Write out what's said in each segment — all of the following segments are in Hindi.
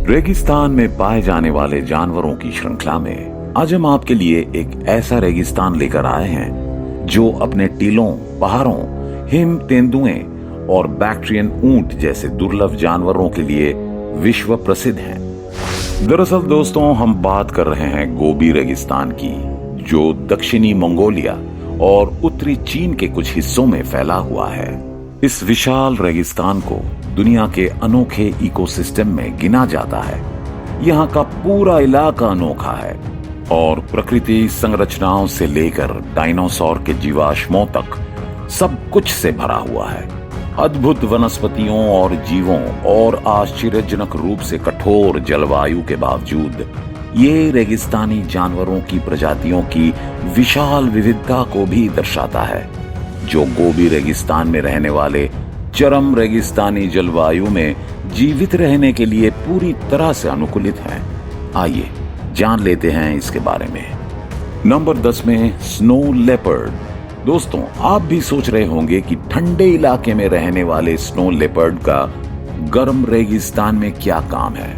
रेगिस्तान में पाए जाने वाले जानवरों की श्रृंखला में आज हम आपके लिए एक ऐसा रेगिस्तान लेकर आए हैं जो अपने टीलों, पहाड़ों, हिम तेंदुए और बैक्ट्रियन ऊंट जैसे दुर्लभ जानवरों के लिए विश्व प्रसिद्ध है। दरअसल दोस्तों, हम बात कर रहे हैं गोबी रेगिस्तान की, जो दक्षिणी मंगोलिया और उत्तरी चीन के कुछ हिस्सों में फैला हुआ है। इस विशाल रेगिस्तान को दुनिया के अनोखे इकोसिस्टम में गिना जाता है। यहाँ का पूरा इलाका अनोखा है और प्रकृति संरचनाओं से लेकर डायनासोर के जीवाश्मों तक सब कुछ से भरा हुआ है। अद्भुत वनस्पतियों और जीवों और आश्चर्यजनक रूप से कठोर जलवायु के बावजूद ये रेगिस्तानी जानवरों की प्रजातियों की विशाल विविधता को भी दर्शाता है, जो गोबी रेगिस्तान में रहने वाले चरम रेगिस्तानी जलवायु में जीवित रहने के लिए पूरी तरह से अनुकूलित है। आइए जान लेते हैं इसके बारे में। नंबर 10 में स्नो लेपर्ड। दोस्तों, आप भी सोच रहे होंगे कि ठंडे इलाके में रहने वाले स्नो लेपर्ड का गर्म रेगिस्तान में क्या काम है,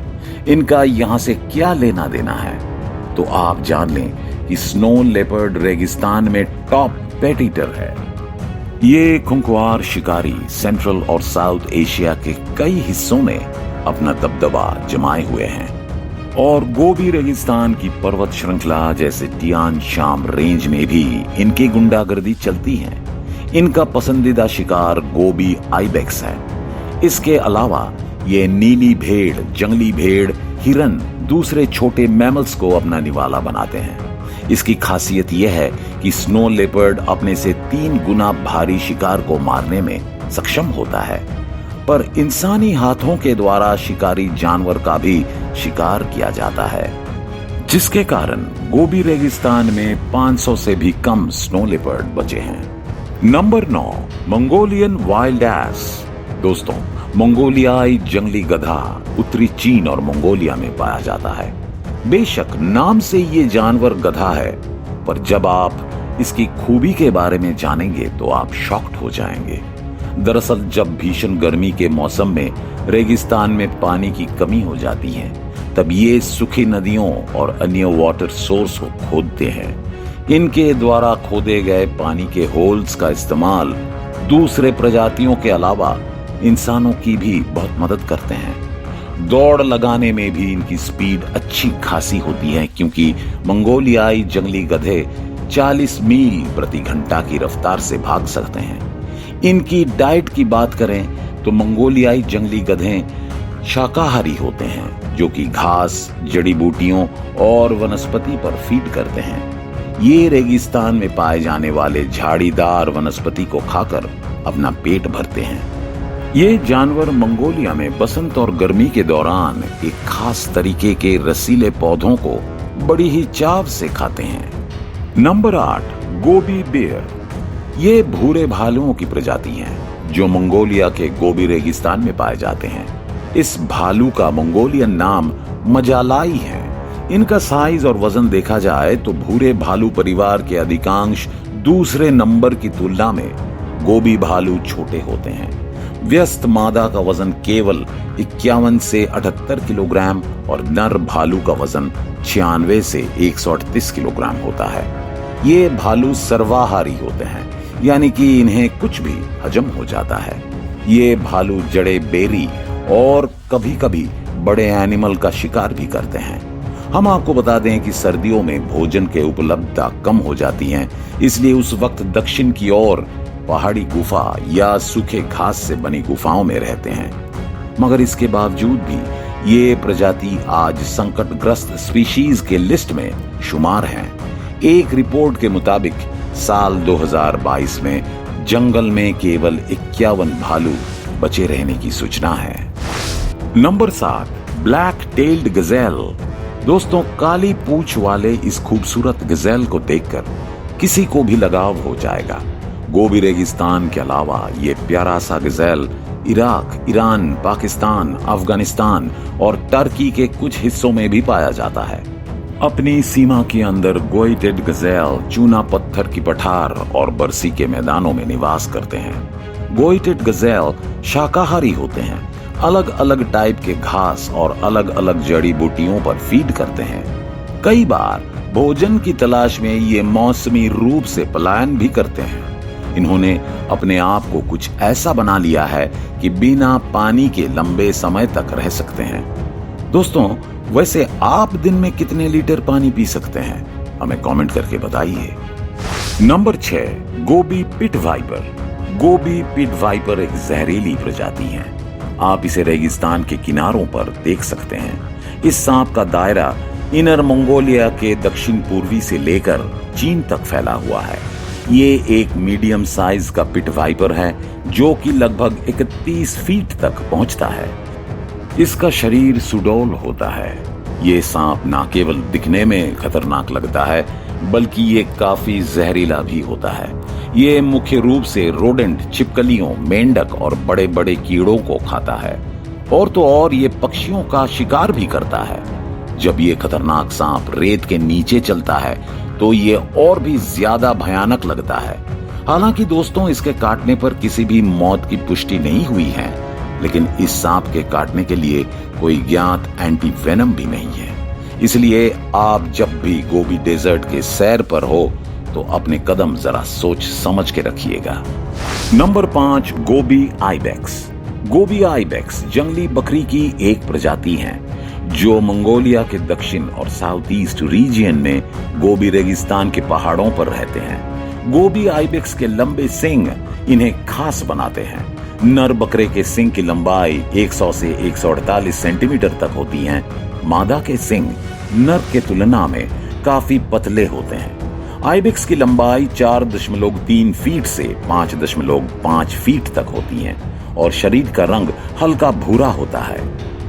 इनका यहाँ से क्या लेना देना है। तो आप जान लें कि स्नो लेपर्ड रेगिस्तान में टॉप पेट ईटर है। ये खुंखार शिकारी सेंट्रल और साउथ एशिया के कई हिस्सों में अपना दबदबा जमाए हुए हैं और गोबी रेगिस्तान की पर्वत श्रृंखला जैसे टियान शाम रेंज में भी इनकी गुंडागर्दी चलती है। इनका पसंदीदा शिकार गोबी आइबेक्स है। इसके अलावा ये नीली भेड़, जंगली भेड़, हिरन, दूसरे छोटे मैमल्स को अपना निवाला बनाते हैं। इसकी खासियत यह है कि स्नो लेपर्ड अपने से 3 गुना भारी शिकार को मारने में सक्षम होता है, पर इंसानी हाथों के द्वारा शिकारी जानवर का भी शिकार किया जाता है, जिसके कारण गोबी रेगिस्तान में 500 से भी कम स्नो लेपर्ड बचे हैं। Number 9 Mongolian wild ass. दोस्तों, मंगोलियाई जंगली गधा उत्तरी चीन और मंगोलिया में पाया जाता है। बेशक नाम से ये जानवर गधा है, पर जब आप इसकी खूबी के बारे में जानेंगे तो आप शॉक्ड हो जाएंगे। दरअसल जब भीषण गर्मी के मौसम में रेगिस्तान में पानी की कमी हो जाती है, तब ये सूखी नदियों और अन्य वाटर सोर्स को खोदते हैं। इनके द्वारा खोदे गए पानी के होल्स का इस्तेमाल दूसरे प्रजातियों के अलावा इंसानों की भी बहुत मदद करते हैं। दौड़ लगाने में भी इनकी स्पीड अच्छी खासी होती है, क्योंकि मंगोलियाई जंगली गधे 40 मील प्रति घंटा की रफ्तार से भाग सकते हैं। इनकी डाइट की बात करें तो मंगोलियाई जंगली गधे शाकाहारी होते हैं, जो कि घास, जड़ी बूटियों और वनस्पति पर फीड करते हैं। ये रेगिस्तान में पाए जाने वाले झाड़ीदार वनस्पति को खाकर अपना पेट भरते हैं। ये जानवर मंगोलिया में बसंत और गर्मी के दौरान एक खास तरीके के रसीले पौधों को बड़ी ही चाव से खाते हैं। नंबर 8 गोबी बेयर। ये भूरे भालुओं की प्रजाति हैं, जो मंगोलिया के गोबी रेगिस्तान में पाए जाते हैं। इस भालू का मंगोलियन नाम मजालाई है। इनका साइज और वजन देखा जाए तो भूरे भालू परिवार के अधिकांश दूसरे नंबर की तुलना में गोबी भालू छोटे होते हैं। व्यस्त मादा का वजन केवल 51 से 78 किलोग्राम और नर भालू का वजन 96 से 138 किलोग्राम होता है। ये भालू सर्वाहारी होते हैं, यानी कि इन्हें कुछ भी हजम हो जाता है। ये भालू जड़े, बेरी और कभी कभी बड़े एनिमल का शिकार भी करते हैं। हम आपको बता दें कि सर्दियों में भोजन के उपलब्धता कम हो जाती है, इसलिए उस वक्त दक्षिण की ओर पहाड़ी गुफा या सूखे घास से बनी गुफाओं में रहते हैं। मगर इसके बावजूद भी ये प्रजाति आज संकटग्रस्त स्पीशीज के लिस्ट में शुमार है। एक रिपोर्ट के मुताबिक साल 2022 में जंगल में केवल 51 भालू बचे रहने की सूचना है। Number 7 black tailed Gazelle. दोस्तों, काली पूंछ वाले इस खूबसूरत गजेल को देखकर किसी को भी लगाव हो जाएगा। गोबी रेगिस्तान के अलावा ये प्यारा सा Gazelle Iraq, Iran, Pakistan, Afghanistan और टर्की के कुछ हिस्सों में भी पाया जाता है। अपनी सीमा के अंदर गोइटेड गजेल चूना पत्थर की पठार और बरसी के मैदानों में निवास करते हैं। गोइटेड गजेल शाकाहारी होते हैं अलग अलग टाइप के घास और अलग अलग जड़ी बूटियों पर फीड करते हैं। कई बार भोजन की तलाश में ये मौसमी रूप से पलायन भी करते हैं। इन्होंने अपने आप को कुछ ऐसा बना लिया है कि बिना पानी के लंबे समय तक रह सकते हैं। दोस्तों, वैसे आप दिन में कितने लीटर पानी पी सकते हैं? हमें कमेंट करके बताइए। नंबर 6, गोबी पिट वाइपर। गोबी पिट वाइपर एक जहरीली प्रजाति है। आप इसे रेगिस्तान के किनारों पर देख सकते हैं। इस सांप का दायरा इनर मंगोलिया के दक्षिण पूर्वी से लेकर चीन तक फैला हुआ है। ये एक मीडियम साइज का पिट वाइपर है जो कि लगभग 31 फीट तक पहुंचता है। इसका शरीर सुडौल होता है। ये सांप न केवल दिखने में खतरनाक लगता है बल्कि ये काफी जहरीला भी होता है। ये मुख्य रूप से रोडेंट, छिपकलियों, मेंढक और बड़े बड़े कीड़ों को खाता है। और तो और ये पक्षियों का शिकार भी करता है। जब ये खतरनाक सांप रेत के नीचे चलता है तो ये और भी ज्यादा भयानक लगता है। हालांकि दोस्तों, इसके काटने पर किसी भी मौत की पुष्टि नहीं हुई है, लेकिन इस सांप के काटने के लिए कोई ज्ञात एंटी वेनम भी नहीं है। इसलिए आप जब भी गोबी डेजर्ट के सैर पर हो तो अपने कदम जरा सोच समझ के रखिएगा। नंबर 5, गोबी आइबेक्स। गोबी आइबेक्स जंगली बकरी की एक प्रजाति है जो मंगोलिया के दक्षिण और साउथ ईस्ट रीजियन में गोबी रेगिस्तान के पहाड़ों पर रहते हैं। गोबी आइबेक्स के लंबे सींग इन्हें खास बनाते हैं। नर बकरे के सींग की लंबाई 100 से 148 सेंटीमीटर तक होती है। मादा के सींग नर के तुलना में काफी पतले होते हैं। आइबेक्स की लंबाई 4.3 फीट से 5.5 फीट तक होती है और शरीर का रंग हल्का भूरा होता है।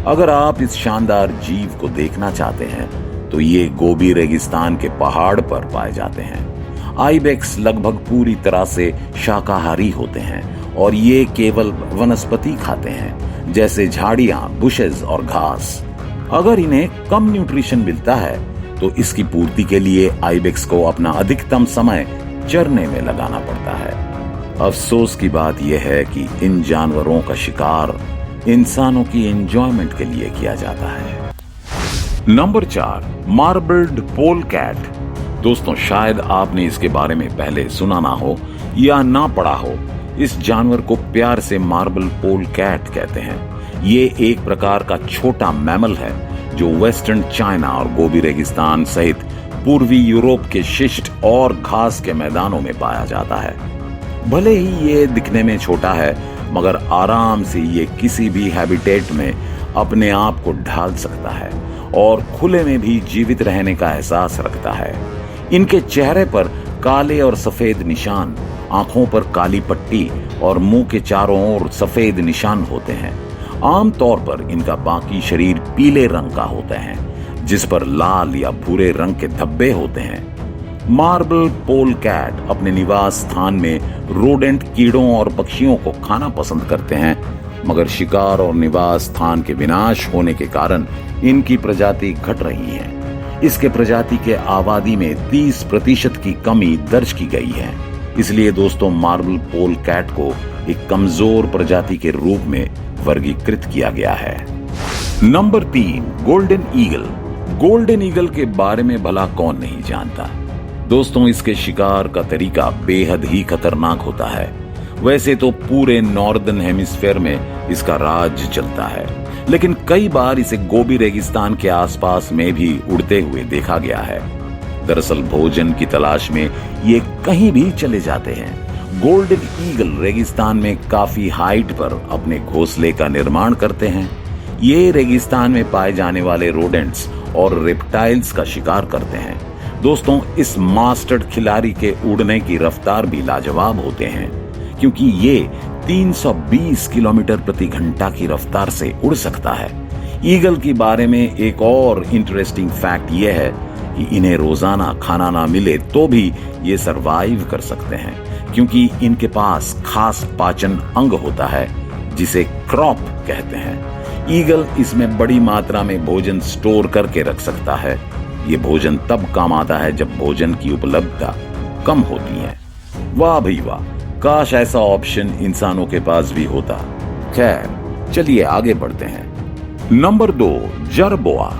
अगर आप इस शानदार जीव को देखना चाहते हैं तो ये गोबी रेगिस्तान के पहाड़ पर पाए जाते हैं। आइबेक्स लगभग पूरी तरह से शाकाहारी होते हैं और ये केवल वनस्पति खाते हैं, जैसे झाड़ियां, बुशेस और घास। अगर इन्हें कम न्यूट्रिशन मिलता है तो इसकी पूर्ति के लिए आइबेक्स को अपना अधिकतम समय चरने में लगाना पड़ता है। अफसोस की बात यह है कि इन जानवरों का शिकार इंसानों की एंजॉयमेंट के लिए किया जाता है। Number 4, marbled polecat. दोस्तों, शायद आपने इसके बारे में पहले सुना ना हो या ना पढ़ा हो। इस जानवर को प्यार से मार्बल पोलकैट कहते हैं। ये एक प्रकार का छोटा मैमल है जो वेस्टर्न चाइना और गोबी रेगिस्तान सहित पूर्वी यूरोप के शिष्ट और घास के मैदानों में पाया जाता है। भले ही ये दिखने में छोटा है, मगर आराम से ये किसी भी हैबिटेट में अपने आप को ढाल सकता है और खुले में भी जीवित रहने का एहसास रखता है। इनके चेहरे पर काले और सफेद निशान, आंखों पर काली पट्टी और मुंह के चारों ओर सफेद निशान होते हैं। आमतौर पर इनका बाकी शरीर पीले रंग का होता है, जिस पर लाल या भूरे रंग के धब्बे होते हैं। मार्बल पोलकैट अपने निवास स्थान में रोडेंट, कीड़ों और पक्षियों को खाना पसंद करते हैं, मगर शिकार और निवास स्थान के विनाश होने के कारण इनकी प्रजाति घट रही है। इसके प्रजाति के आबादी में 30% की कमी दर्ज की गई है। इसलिए दोस्तों, मार्बल पोलकैट को एक कमजोर प्रजाति के रूप में वर्गीकृत किया गया है। Number 3, golden eagle. Golden eagle के बारे में भला कौन नहीं जानता। दोस्तों, इसके शिकार का तरीका बेहद ही खतरनाक होता है। वैसे तो पूरे नॉर्दर्न हेमिस्फीयर में इसका राज चलता है, लेकिन कई बार इसे गोबी रेगिस्तान के आसपास में भी उड़ते हुए देखा गया है। दरअसल भोजन की तलाश में ये कहीं भी चले जाते हैं। गोल्डन ईगल रेगिस्तान में काफी हाइट पर अपने घोंसले का निर्माण करते हैं। ये रेगिस्तान में पाए जाने वाले रोडेंट्स और रेप्टाइल्स का शिकार करते हैं। दोस्तों, इस मास्टर्ड खिलाड़ी के उड़ने की रफ्तार भी लाजवाब होते हैं, क्योंकि ये 320 किलोमीटर प्रति घंटा की रफ्तार से उड़ सकता है। ईगल के बारे में एक और इंटरेस्टिंग फैक्ट यह है कि इन्हें रोजाना खाना ना मिले तो भी ये सरवाइव कर सकते हैं, क्योंकि इनके पास खास पाचन अंग होता है जिसे क्रॉप कहते हैं। ईगल इसमें बड़ी मात्रा में भोजन स्टोर करके रख सकता है। ये भोजन तब काम आता है जब भोजन की उपलब्धता कम होती है। वाह भाई वाह, काश ऐसा ऑप्शन इंसानों के पास भी होता। खैर, चलिए आगे बढ़ते हैं। नंबर 2, जरबोआ।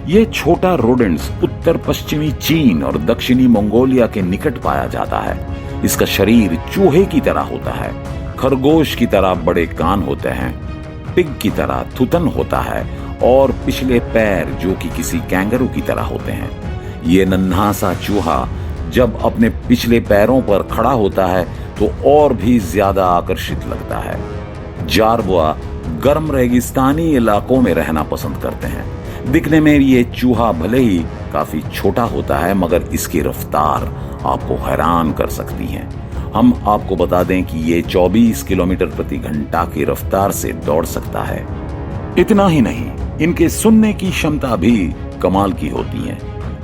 ये छोटा रोडेंट्स उत्तर पश्चिमी चीन और दक्षिणी मंगोलिया के निकट पाया जाता है। इसका शरीर चूहे की तरह होता है, खरगोश की तरह बड़े कान होते हैं, पिग की तरह थुतन होता है और पिछले पैर जो कि किसी कैंगरू की तरह होते हैं। ये नन्हा सा चूहा जब अपने पिछले पैरों पर खड़ा होता है तो और भी ज्यादा आकर्षित लगता है। जारबोआ गर्म रेगिस्तानी इलाकों में रहना पसंद करते हैं। दिखने में ये चूहा भले ही काफी छोटा होता है मगर इसकी रफ्तार आपको हैरान कर सकती है। हम आपको बता दें कि ये 24 किलोमीटर प्रति घंटा की रफ्तार से दौड़ सकता है। इतना ही नहीं, इनके सुनने की क्षमता भी कमाल की होती है,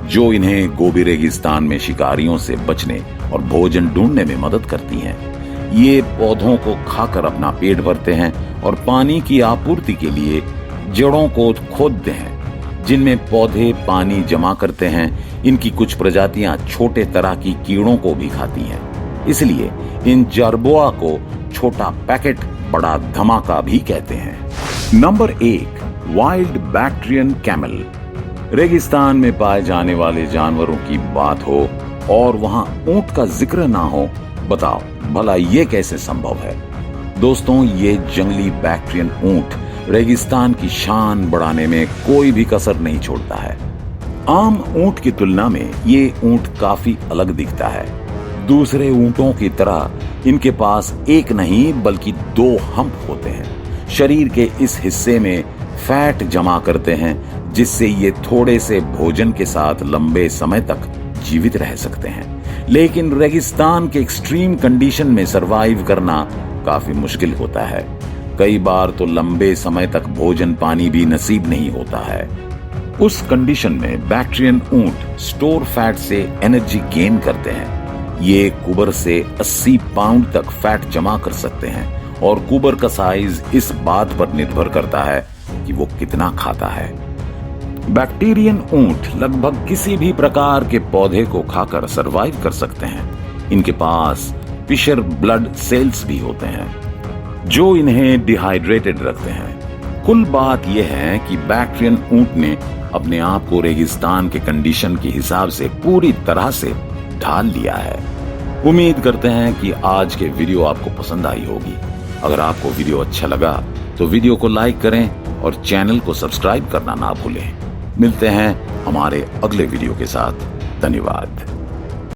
जो इन्हें गोबी रेगिस्तान में शिकारियों से बचने और भोजन ढूंढने में मदद करती हैं। ये पौधों को खाकर अपना पेट भरते हैं और पानी की आपूर्ति के लिए जड़ों को खोदते हैं, जिनमें पौधे पानी जमा करते हैं। इनकी कुछ प्रजातियां छोटे तरह की कीड़ों को भी खाती हैं, इसलिए इन जरबोआ को छोटा पैकेट बड़ा धमाका भी कहते हैं। Number 1, wild Bactrian camel. रेगिस्तान में पाए जाने वाले जानवरों की बात हो और वहां ऊंट का जिक्र ना हो, बताओ भला ये कैसे संभव है? दोस्तों, ये जंगली बैक्ट्रियन ऊंट रेगिस्तान की शान बढ़ाने में कोई भी कसर नहीं छोड़ता है। आम ऊंट की तुलना में ये ऊंट काफी अलग दिखता है। दूसरे ऊंटों की तरह इनके पास एक नहीं बल्कि 2 हम्प होते हैं। शरीर के इस हिस्से में फैट जमा करते हैं, जिससे ये थोड़े से भोजन के साथ लंबे समय तक जीवित रह सकते हैं। लेकिन रेगिस्तान के एक्सट्रीम कंडीशन में सरवाइव करना काफी मुश्किल होता है। कई बार तो लंबे समय तक भोजन पानी भी नसीब नहीं होता है। उस कंडीशन में बैक्ट्रियन ऊंट स्टोर फैट से एनर्जी गेन करते हैं। ये कुबर से 80 पाउंड तक फैट जमा कर सकते हैं और कुबर का साइज इस बात पर निर्भर करता है कि वो कितना खाता है। बैक्टीरियन ऊंट लगभग किसी भी प्रकार के पौधे को खाकर सरवाइव कर सकते हैं। इनके पास फिशर ब्लड सेल्स भी होते हैं जो इन्हें डिहाइड्रेटेड रखते हैं। कुल बात यह है कि बैक्ट्रियन ऊंट ने अपने आप को रेगिस्तान के कंडीशन के हिसाब से पूरी तरह से ढाल लिया है। उम्मीद करते हैं कि आज के वीडियो आपको पसंद आई होगी। अगर आपको वीडियो अच्छा लगा तो वीडियो को लाइक करें और चैनल को सब्सक्राइब करना ना भूलें। मिलते हैं हमारे अगले वीडियो के साथ। धन्यवाद।